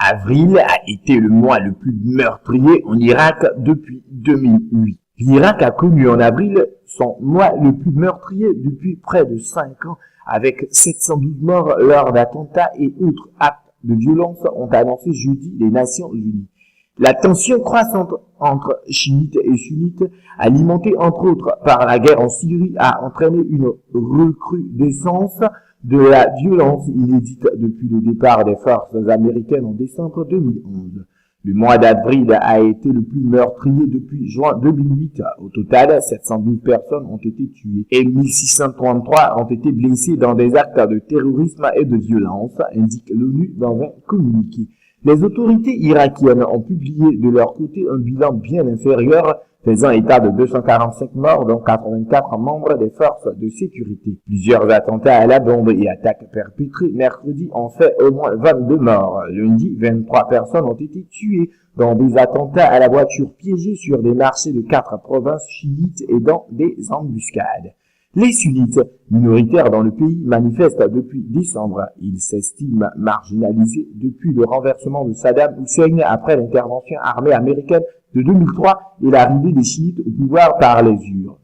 Avril a été le mois le plus meurtrier en Irak depuis 2008. L'Irak a connu en avril son mois le plus meurtrier depuis près de 5 ans, avec 712 morts lors d'attentats et autres actes de violence, ont annoncé jeudi les Nations Unies. La tension croissante entre chiites et sunnites, alimentée entre autres par la guerre en Syrie, a entraîné une recrudescence de la violence inédite depuis le départ des forces américaines en décembre 2011. Le mois d'avril a été le plus meurtrier depuis juin 2008. Au total, 712 personnes ont été tuées et 1633 ont été blessées dans des actes de terrorisme et de violence, indique l'ONU dans un communiqué. Les autorités irakiennes ont publié de leur côté un bilan bien inférieur, faisant état de 245 morts, dont 84 membres des forces de sécurité. Plusieurs attentats à la bombe et attaques perpétrées mercredi ont fait au moins 22 morts. Lundi, 23 personnes ont été tuées dans des attentats à la voiture piégée sur des marchés de 4 provinces chiites et dans des embuscades. Les sunnites, minoritaires dans le pays, manifestent depuis décembre. Ils s'estiment marginalisés depuis le renversement de Saddam Hussein après l'intervention armée américaine de 2003 et l'arrivée des chiites au pouvoir par les urnes.